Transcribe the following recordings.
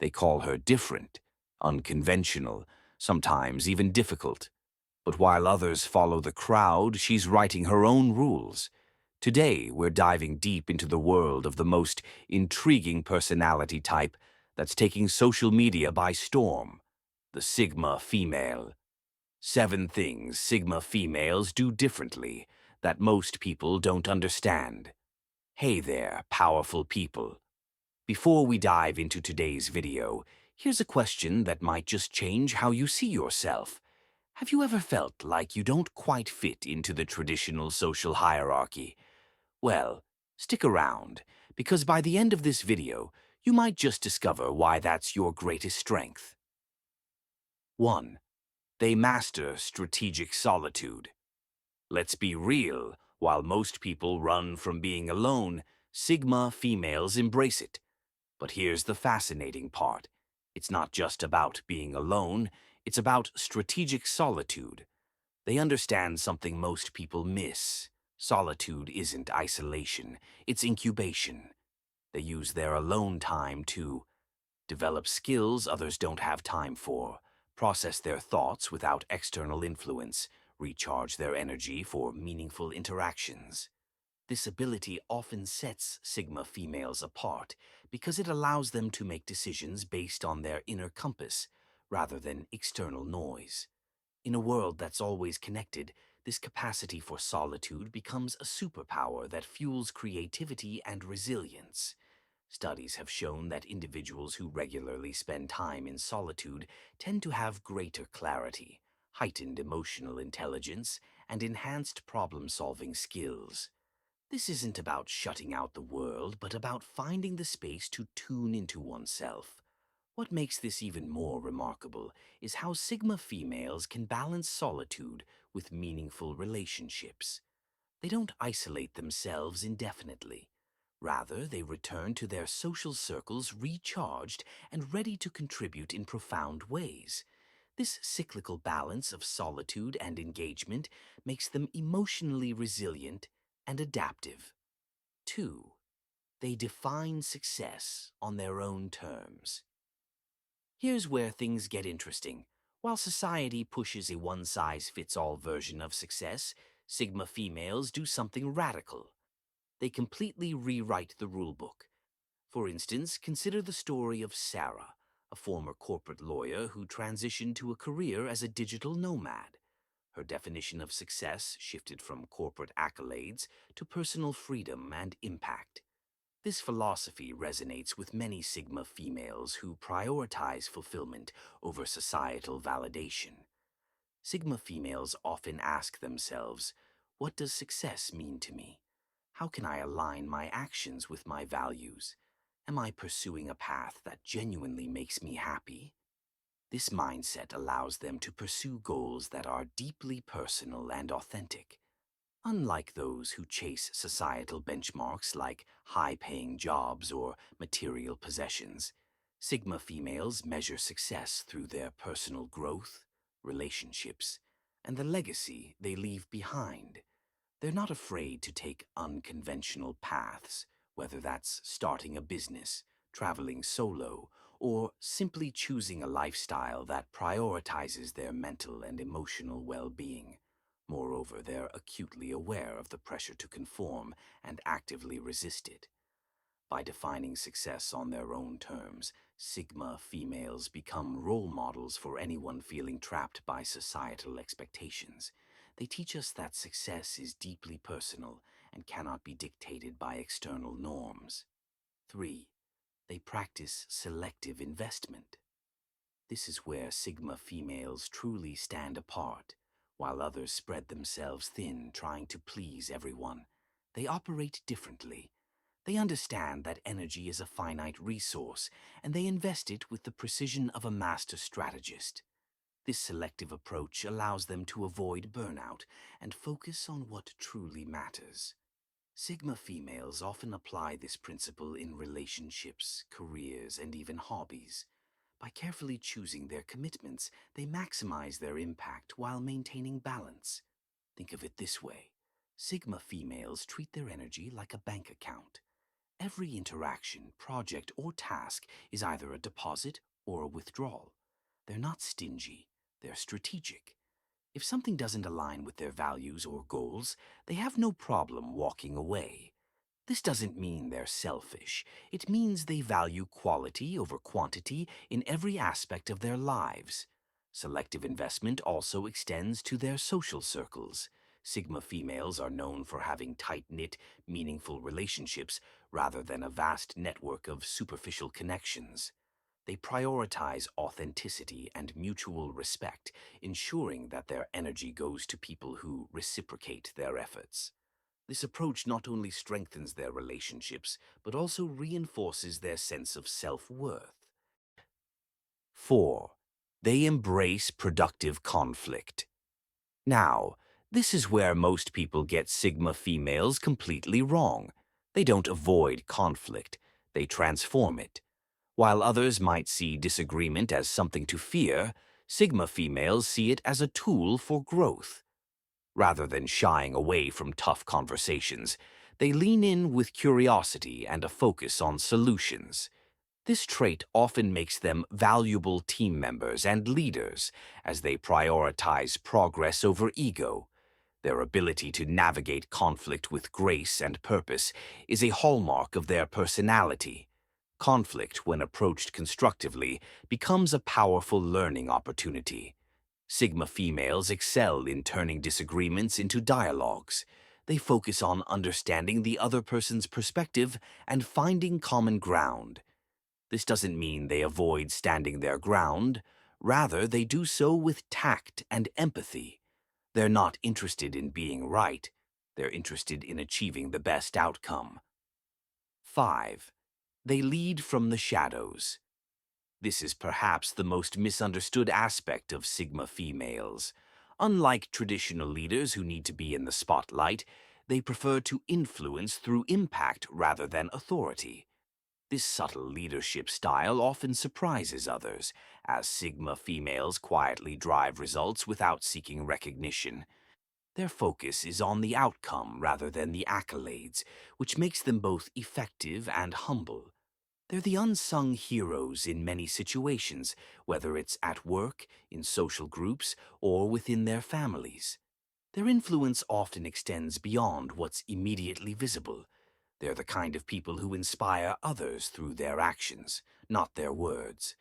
They call her different, unconventional, sometimes even difficult. But while others follow the crowd, she's writing her own rules. Today, we're diving deep into the world of the most intriguing personality type that's taking social media by storm, the Sigma female. 7 things Sigma females do differently that most people don't understand. Hey there, powerful people. Before we dive into today's video, here's a question that might just change how you see yourself. Have you ever felt like you don't quite fit into the traditional social hierarchy? Well, stick around, because by the end of this video, you might just discover why that's your greatest strength. 1. They master strategic solitude. Let's be real, while most people run from being alone, Sigma females embrace it. But here's the fascinating part. It's not just about being alone, it's about strategic solitude. They understand something most people miss. Solitude isn't isolation, it's incubation. They use their alone time to develop skills others don't have time for, process their thoughts without external influence, recharge their energy for meaningful interactions. This ability often sets Sigma females apart because it allows them to make decisions based on their inner compass rather than external noise. In a world that's always connected, this capacity for solitude becomes a superpower that fuels creativity and resilience. Studies have shown that individuals who regularly spend time in solitude tend to have greater clarity, heightened emotional intelligence, and enhanced problem-solving skills. This isn't about shutting out the world, but about finding the space to tune into oneself. What makes this even more remarkable is how Sigma females can balance solitude with meaningful relationships. They don't isolate themselves indefinitely. Rather, they return to their social circles recharged and ready to contribute in profound ways. This cyclical balance of solitude and engagement makes them emotionally resilient and adaptive. 2. They define success on their own terms. Here's where things get interesting. While society pushes a one-size-fits-all version of success, Sigma females do something radical. They completely rewrite the rulebook. For instance, consider the story of Sarah, a former corporate lawyer who transitioned to a career as a digital nomad. Her definition of success shifted from corporate accolades to personal freedom and impact. This philosophy resonates with many Sigma females who prioritize fulfillment over societal validation. Sigma females often ask themselves, what does success mean to me? How can I align my actions with my values? Am I pursuing a path that genuinely makes me happy? This mindset allows them to pursue goals that are deeply personal and authentic. Unlike those who chase societal benchmarks like high-paying jobs or material possessions, Sigma females measure success through their personal growth, relationships, and the legacy they leave behind. They're not afraid to take unconventional paths, whether that's starting a business, traveling solo, or simply choosing a lifestyle that prioritizes their mental and emotional well-being. Moreover, they're acutely aware of the pressure to conform and actively resist it. By defining success on their own terms, Sigma females become role models for anyone feeling trapped by societal expectations. They teach us that success is deeply personal and cannot be dictated by external norms. 3. They practice selective investment. This is where Sigma females truly stand apart. While others spread themselves thin trying to please everyone, they operate differently. They understand that energy is a finite resource, and they invest it with the precision of a master strategist. This selective approach allows them to avoid burnout and focus on what truly matters. Sigma females often apply this principle in relationships, careers, and even hobbies. By carefully choosing their commitments, they maximize their impact while maintaining balance. Think of it this way. Sigma females treat their energy like a bank account. Every interaction, project, or task is either a deposit or a withdrawal. They're not stingy, they're strategic. If something doesn't align with their values or goals, they have no problem walking away. This doesn't mean they're selfish. It means they value quality over quantity in every aspect of their lives. Selective investment also extends to their social circles. Sigma females are known for having tight-knit, meaningful relationships rather than a vast network of superficial connections. They prioritize authenticity and mutual respect, ensuring that their energy goes to people who reciprocate their efforts. This approach not only strengthens their relationships, but also reinforces their sense of self-worth. 4. They embrace productive conflict. Now, this is where most people get Sigma females completely wrong. They don't avoid conflict, they transform it. While others might see disagreement as something to fear, Sigma females see it as a tool for growth. Rather than shying away from tough conversations, they lean in with curiosity and a focus on solutions. This trait often makes them valuable team members and leaders as they prioritize progress over ego. Their ability to navigate conflict with grace and purpose is a hallmark of their personality. Conflict, when approached constructively, becomes a powerful learning opportunity. Sigma females excel in turning disagreements into dialogues. They focus on understanding the other person's perspective and finding common ground. This doesn't mean they avoid standing their ground. Rather, they do so with tact and empathy. They're not interested in being right. They're interested in achieving the best outcome. 5. They lead from the shadows. This is perhaps the most misunderstood aspect of Sigma females. Unlike traditional leaders who need to be in the spotlight, they prefer to influence through impact rather than authority. This subtle leadership style often surprises others, as Sigma females quietly drive results without seeking recognition. Their focus is on the outcome rather than the accolades, which makes them both effective and humble. They're the unsung heroes in many situations, whether it's at work, in social groups, or within their families. Their influence often extends beyond what's immediately visible. They're the kind of people who inspire others through their actions, not their words.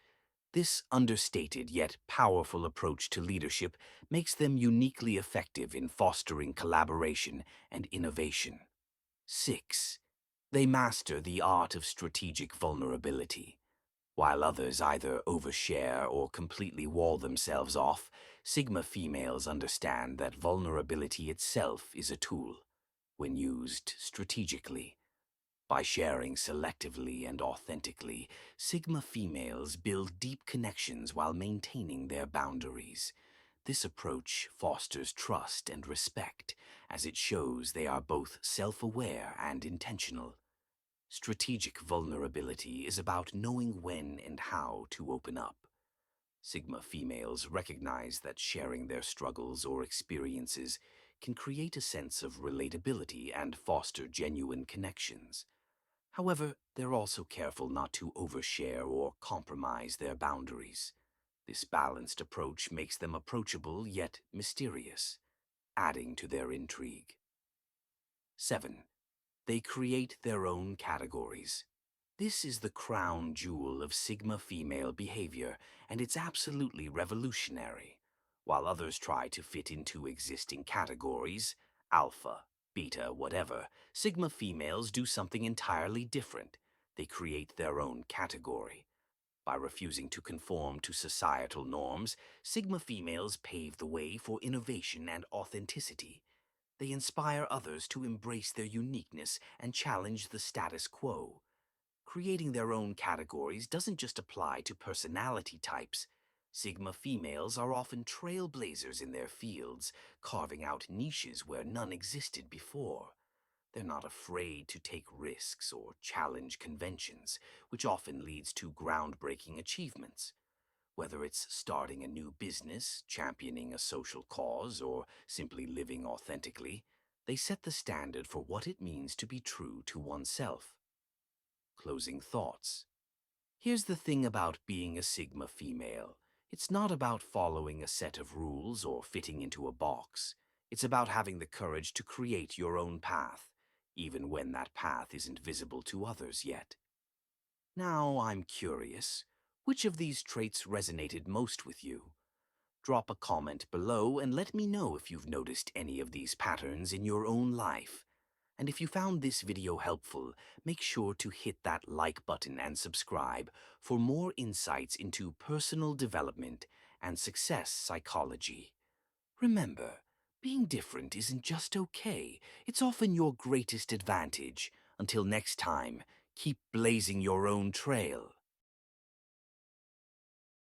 This understated yet powerful approach to leadership makes them uniquely effective in fostering collaboration and innovation. 6. They master the art of strategic vulnerability. While others either overshare or completely wall themselves off, Sigma females understand that vulnerability itself is a tool, when used strategically. By sharing selectively and authentically, Sigma females build deep connections while maintaining their boundaries. This approach fosters trust and respect, as it shows they are both self-aware and intentional. Strategic vulnerability is about knowing when and how to open up. Sigma females recognize that sharing their struggles or experiences can create a sense of relatability and foster genuine connections. However, they're also careful not to overshare or compromise their boundaries. This balanced approach makes them approachable yet mysterious, adding to their intrigue. 7. They create their own categories. This is the crown jewel of Sigma female behavior, and it's absolutely revolutionary. While others try to fit into existing categories, alpha, beta, whatever, Sigma females do something entirely different. They create their own category. By refusing to conform to societal norms, Sigma females pave the way for innovation and authenticity. They inspire others to embrace their uniqueness and challenge the status quo. Creating their own categories doesn't just apply to personality types. Sigma females are often trailblazers in their fields, carving out niches where none existed before. They're not afraid to take risks or challenge conventions, which often leads to groundbreaking achievements. Whether it's starting a new business, championing a social cause, or simply living authentically, they set the standard for what it means to be true to oneself. Closing thoughts. Here's the thing about being a Sigma female. It's not about following a set of rules or fitting into a box. It's about having the courage to create your own path, even when that path isn't visible to others yet. Now I'm curious, which of these traits resonated most with you? Drop a comment below and let me know if you've noticed any of these patterns in your own life. And if you found this video helpful, make sure to hit that like button and subscribe for more insights into personal development and success psychology. Remember, being different isn't just okay, it's often your greatest advantage. Until next time, keep blazing your own trail.